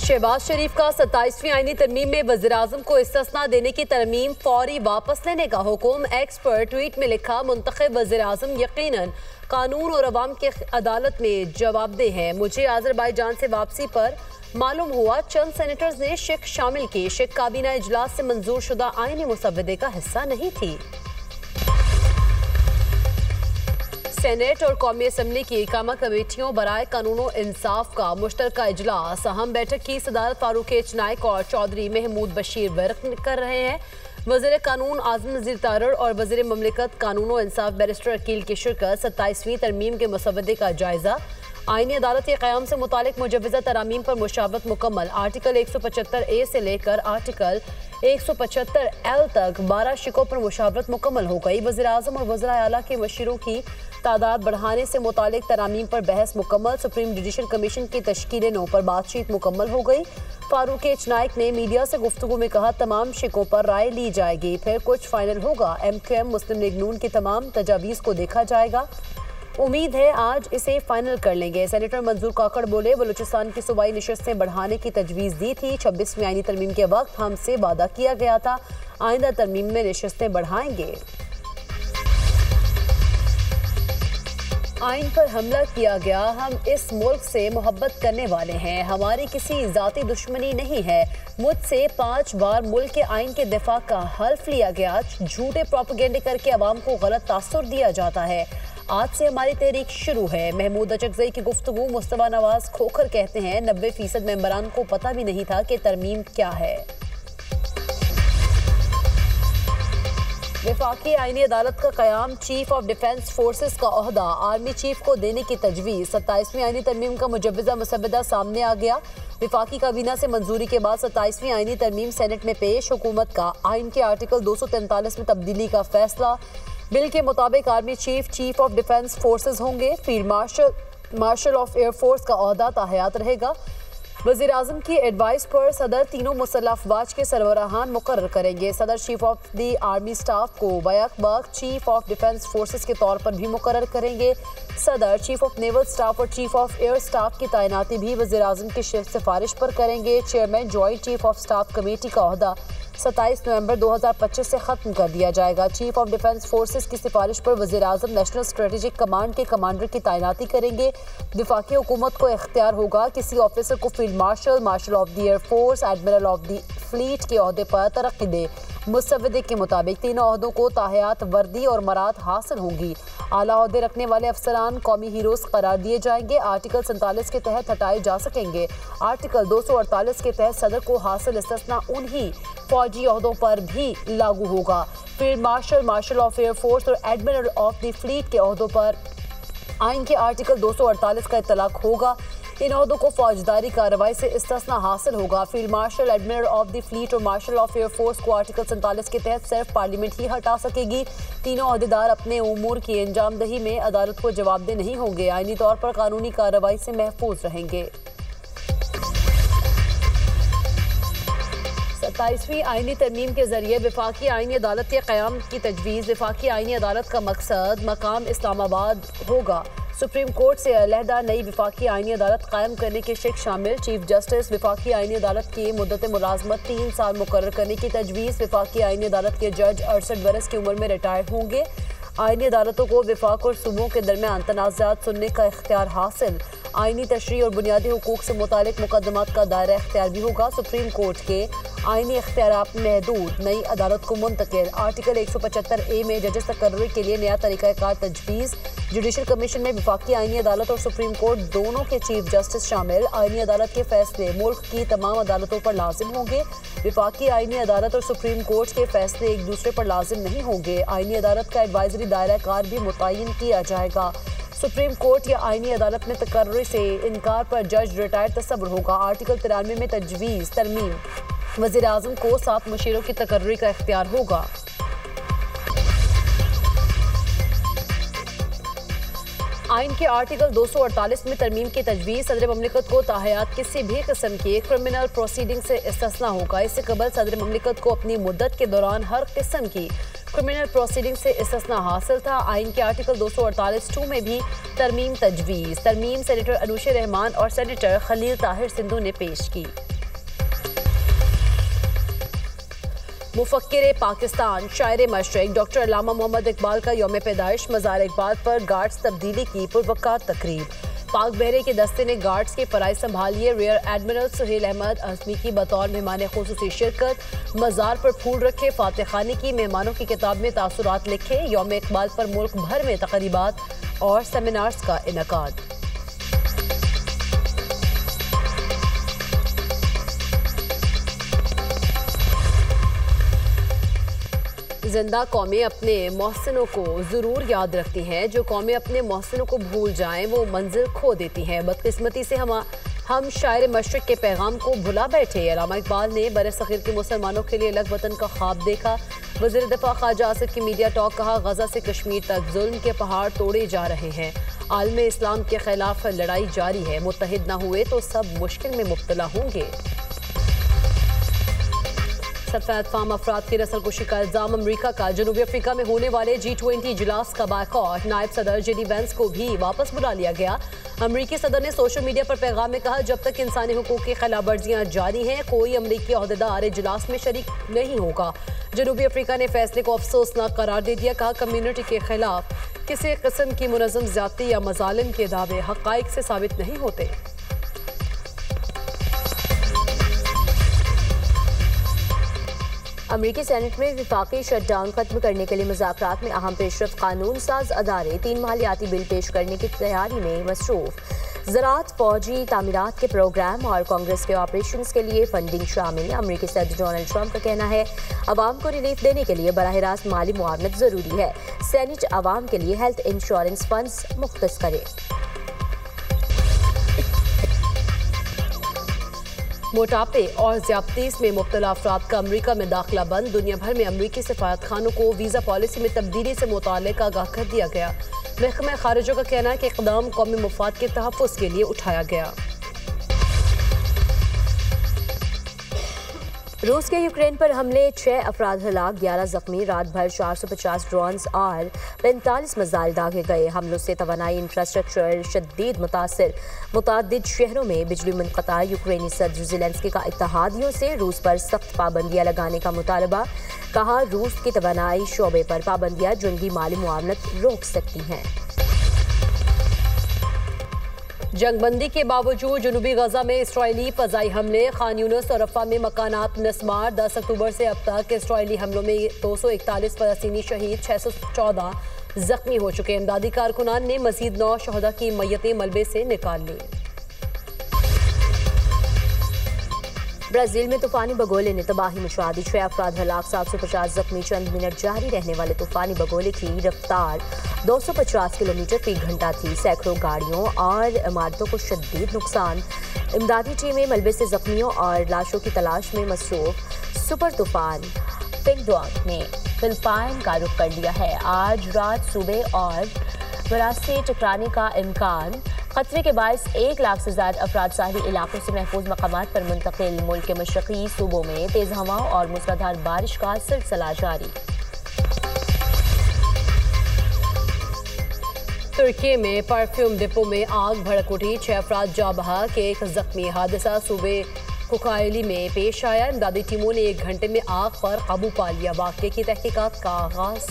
शहबाज शरीफ का 27वीं आईनी तरमीम में वज़ीर-ए-आज़म को इस्तिस्ना देने की तरमीम फौरी वापस लेने का हुक्म। एक्स पर ट्वीट में लिखा, मुंतखब वज़ीर-ए-आज़म यकीनन कानून और अवाम के अदालत में जवाबदेह है। मुझे अज़रबैजान से वापसी पर मालूम हुआ चंद सेनेटर्स ने शिक शामिल की। शिक काबीना इजलास से मंजूर शुदा आईनी मुसव्वदे का हिस्सा नहीं थी। सेनेट और कौमी असम्बली की कामा कमेटियों बराए कानून और इंसाफ का मुश्तरका इजलास। अहम बैठक की सदारत फारूक एच नाइक और चौधरी महमूद बशीर वर्क कर रहे हैं। वज़ीर कानून आज़म नज़ीर तारड़ और वज़ीर ममलिकत कानून और इंसाफ बैरिस्टर अकील की शिरकत। 27वीं तरमीम के मसवदे का जायजा। आईनी अदालत के क़याम से मुतालिक मुजव्वज़ा तरामीम पर मुशावरत मुकम्मल। आर्टिकल 175A से लेकर आर्टिकल 175L तक 12 शिकों पर मुशावरत मुकम्मल हो गई। वज़ीर-ए-आज़म और वज़ीर-ए-आला के मशीरों की तादाद बढ़ाने से मुतालिक तरामीम पर बहस मुकम्मल। सुप्रीम जुडिशल कमीशन की तश्कील 9 पर बातचीत मुकम्मल हो गई। फारूक एच नाइक ने मीडिया से गुफ्तगू में कहा, तमाम शिकों पर राय ली जाएगी, फिर कुछ फाइनल होगा। MQM मुस्लिम लीग नून की तमाम तजावीज़ को देखा जाएगा। उम्मीद है आज इसे फाइनल कर लेंगे। सेनेटर मंजूर काकड़ बोले, बलूचिस्तान की सूबाई नशस्तें बढ़ाने की तजवीज़ दी थी। 26वीं आईनी तरमीम के वक्त हमसे वादा किया गया था आइंदा तरमीम में नशस्तें बढ़ाएंगे। आइन पर हमला किया गया। हम इस मुल्क से मोहब्बत करने वाले हैं, हमारी किसी ज़ाती दुश्मनी नहीं है। मुझसे 5 बार मुल्क के आइन के दिफा का हल्फ लिया गया। झूठे प्रोपेगेंडे करके अवाम को गलत तासुर दिया जाता है। आज से हमारी तहरीक शुरू है। महमूद अचकज़ई की गुफ्तगू। मुस्तफा नवाज खोखर कहते हैं, 90% मेंबरान को पता भी नहीं था कि तरमीम क्या है। वफाकी आईनी अदालत का क़याम। चीफ ऑफ डिफेंस फोर्सेस का ओहदा आर्मी चीफ को देने की तजवीज़। 27वीं आईनी तरमीम का मुजव्वज़ा मुसव्वदा सामने आ गया। वफाकी काबीना से मंजूरी के बाद 27वीं आईनी तरमीम सेनेट में पेश। हुकूमत का आइन के आर्टिकल 243 में तब्दीली का फैसला। बिल के मुताबिक army chief of defence forces होंगे। Field marshal of air force का ओहदा ताहयात रहेगा। वज़ीर-ए-आज़म की एडवाइस पर सदर तीनों मुसल्लह अफवाज के सरबराहान मुकर्रर करेंगे। सदर chief of the army staff को बैक वक्त चीफ ऑफ डिफेंस फोर्सेस के तौर पर भी मुकर्रर करेंगे। सदर चीफ ऑफ नेवल स्टाफ और चीफ ऑफ एयर स्टाफ की तैनाती भी वज़ीर-ए-आज़म की सिफारिश पर करेंगे। Chairman joint chief of staff committee का ओहदा 27 नवंबर 2025 से ख़त्म कर दिया जाएगा। चीफ ऑफ डिफेंस फोर्सेस की सिफारिश पर वज़ीर-ए-आज़म नेशनल स्ट्रेटेजिक कमांड के कमांडर की तैनाती करेंगे। वफाकी हुकूमत को इख्तियार होगा किसी ऑफिसर को field marshal of the air force, admiral of the fleet के ओहदे पर तरक्की दे। मुसव्वदे के मुताबिक तीनों ओहदों को ताहयात वर्दी और मराद हासिल होंगी। आला ओहदे रखने वाले अफसरान कौमी हीरोज़ करार दिए जाएंगे। आर्टिकल 47 के तहत हटाए जा सकेंगे। आर्टिकल 248 के तहत सदर को हासिल इस्तिस्ना उन्हीं फौजी ओहदों पर भी लागू होगा। Field marshal of air force और एडमिरल ऑफ द फ्लीट के ओहदों पर आइन के आर्टिकल 248 का इतलाक होगा। इन ओहदों को फौजदारी कार्रवाई से इस्तिस्ना हासिल होगा। Field marshal, admiral of the fleet और मार्शल ऑफ एयर फोर्स को आर्टिकल 47 के तहत सिर्फ पार्लियामेंट ही हटा सकेगी। तीनों अहदेदार अपने उमूर की अंजामदही में अदालत को जवाबदेह नहीं होंगे। आईनी तौर पर कानूनी कार्रवाई से महफूज रहेंगे। 27वीं आईनी तरमीम के जरिए वफाकी आईनी अदालत के क़याम की तजवीज़। वफाकी आईनी अदालत का मकसद मकाम इस्लामाबाद होगा। सुप्रीम कोर्ट से अलहदा नई वफाकी आईनी अदालत कायम करने के शिक शामिल। चीफ जस्टिस वफाकी आईनी अदालत की मुद्दत मुलाजमत 3 साल मुकर्रर करने की तजवीज़। वफाकी आईनी अदालत के जज 68 बरस की उम्र में रिटायर होंगे। आईनी अदालतों को वफाक और सूबों के दरमियान तनाज़ात सुनने का इख्तियार हासिल। आईनी तशरीह और बुनियादी हुकूक से मुतालिक मुकदमात का दायरा इख्तियार भी होगा। सुप्रीम कोर्ट के आईनी इख्तियारात महदूद। नई अदालत को मुंतकिल। आर्टिकल 175A में जजेस तकर्रुर के लिए नया तरीक़ाकार तजवीज़। जुडिशल कमीशन में वफाकी आईनी अदालत और सुप्रीम कोर्ट दोनों के चीफ जस्टिस शामिल। आईनी अदालत के फैसले मुल्क की तमाम अदालतों पर लाजिम होंगे। वफाकी आईनी अदालत और सुप्रीम कोर्ट के फैसले एक दूसरे पर लाजिम नहीं होंगे। आईनी अदालत का एडवाइजरी दायरा कार भी मुतय्यन किया जाएगा। सुप्रीम कोर्ट या आईनी अदालत में तकर्रुर से इनकार पर जज रिटायर तस्वुर होगा। आर्टिकल 93 में तजवीज़ तरमीम। वज़ीर-ए-आज़म को 7 मुशीरों की तकर्रुरी का इख्तियार होगा। आइन के आर्टिकल 248 में तरमीम की तजवीज़। सदर ममलिकत को ताहयात किसी भी किस्म की क्रिमिनल प्रोसीडिंग से इस्तिस्ना होगा। इससे कबल सदर ममलिकत को अपनी मुद्दत के दौरान हर किस्म की क्रिमिनल प्रोसीडिंग से इस्तिस्ना हासिल था। आइन के आर्टिकल 248(2) में भी तरमीम तजवीज़। तरमीम सेनेटर अनुशे रहमान और सेनेटर खलील ताहिर सिंधु ने पेश की। मुफक्किर पाकिस्तान शायर मशरिक डॉक्टर अल्लामा मोहम्मद इकबाल का यौम पैदाइश मज़ार इकबाल पर गार्ड्स तब्दीली की पुरवकार तकरीब। पाक बहरे के दस्ते ने गार्ड्स के फराइज संभालिए। रियर एडमिरल सुहेल अहमद अज़मी की बतौर मेहमान खुसूसी शिरकत। मज़ार पर फूल रखे, फातिह खानी की, मेहमानों की किताब में तासुरात लिखे। यौम इकबाल पर मुल्क भर में तकरीबात और सेमिनार्स का इनकाद। जिंदा कौमें अपने मोहसिनों को ज़रूर याद रखती हैं। जो कौमें अपने मोहसिनों को भूल जाएं वो मंजिल खो देती हैं। बदकिस्मती से हम शायर मशरिक के पैगाम को भुला बैठे। अल्लामा इकबाल ने बरसग़ीर के मुसलमानों के लिए अलग वतन का ख्वाब देखा। वज़ीर दिफा ख्वाजा आसिफ की मीडिया टॉक, कहा गजा से कश्मीर तक जुल्म के पहाड़ तोड़े जा रहे हैं। आलमे इस्लाम के खिलाफ लड़ाई जारी है। मुत्तहिद न हुए तो सब मुश्किल में मुब्तला होंगे। सफेद फाम अफराद की नस्लकुशी का इल्जाम। अमरीका का जनूबी अफ्रीका में होने वाले G20 इजलास का बायकॉट। नायब सदर JD वेंस को भी वापस बुला लिया गया। अमरीकी सदर ने सोशल मीडिया पर पैगाम में कहा, जब तक इंसानी हुकूक की खिलाफ वर्जियां जारी हैं कोई अमरीकी ओहदेदार इजलास में शरीक नहीं होगा। जनूबी अफ्रीका ने फैसले को अफसोसनाक करार दे दिया। कहा, कम्युनिटी के खिलाफ किसी किस्म की मुनज़्ज़म ज़्यादती या मज़ालिम के दावे हक़ाइक़ से साबित नहीं होते। अमरीकी सेनेट में विफाकी शटडाउन खत्म करने के लिए मुज़ाकरात में अहम पेशरफ। कानून साज अदारे 3 मालियाती बिल पेश करने की तैयारी में मसरूफ। ज़राअत, फौजी तामीरात के प्रोग्राम और कांग्रेस के ऑपरेशन के लिए फंडिंग शामिल। अमरीकी सदर डोनाल्ड ट्रंप का कहना है, अवाम को रिलीफ देने के लिए बराह रास्त माली मुआवनत ज़रूरी है। सेनेट अवाम के लिए हेल्थ इंश्योरेंस फंड्स मुख्तस करे। मोटापे और ज़्यादतीस में मुब्तला अफराद का अमरीका में दाखिला बंद। दुनिया भर में अमरीकी सफारत खानों को वीज़ा पॉलिसी में तब्दीली से मुताल्लिक़ आगाह कर दिया गया। महकमा खारिजा का कहना है कि इक़दाम कौमी मुफाद के तहफ़्फ़ुज़ के लिए उठाया गया। रूस के यूक्रेन पर हमले, 6 अफराद हलाक, 11 जख्मी। रात भर 450 ड्रोन्स और 45 मिसाइल दागे गए। हमलों से तवानाई इंफ्रास्ट्रक्चर शदीद मुतासर। मुतादिद शहरों में बिजली मुनक़ता। यूक्रेनी सदर ज़ेलेंस्की का इत्तेहादियों से रूस पर सख्त पाबंदियाँ लगाने का मुतालबा। कहा, रूस की तवानाई शोबे पर पाबंदियाँ जंगी माली मुआवनत रोक सकती हैं। जंगबंदी के बावजूद जनूबी गजा में इसराइली फ़ज़ाई हमले। खान यूनिस और रफ़ा में मकानात नस्मार। 10 अक्टूबर से अब तक इसराइली हमलों में 241 फ़लस्तीनी शहीद, 614 जख्मी हो चुके। इमदादी कारकुनान ने मज़ीद 9 शहदा की मैयतें मलबे से निकाल ली। ब्राज़ील में तूफानी बगोले ने तबाही मचा दी, 6 अफराद हलाक, 750 जख्मी। चंद मिनट जारी रहने वाले तूफानी बगोले की रफ्तार 250 किलोमीटर फी घंटा थी। सैकड़ों गाड़ियों और इमारतों को शदीद नुकसान। इमदादी टीमें मलबे से जख्मियों और लाशों की तलाश में मसरूफ। सुपर तूफान पिंगडुआंग ने फिलिपाइन का रुख कर लिया है। आज रात सुबह और बराज से टकराने का इम्कान। खतरे के बायस 1 लाख से ज़्यादा अफराद साहिली इलाकों से महफूज मकामात पर मुंतकिल। मुल्क के मशरक़ी सूबों में तेज़ हवाओं और मूसलाधार बारिश का सिलसिला जारी। तुर्की में परफ्यूम डिपो में आग भड़क उठी, 6 अफराद जा बहक, 1 जख्मी। हादसा सूबे कुकायली में पेश आया। इमदादी टीमों ने 1 घंटे में आग पर काबू पा लिया। वाक़े की तहकीकात का आगाज़।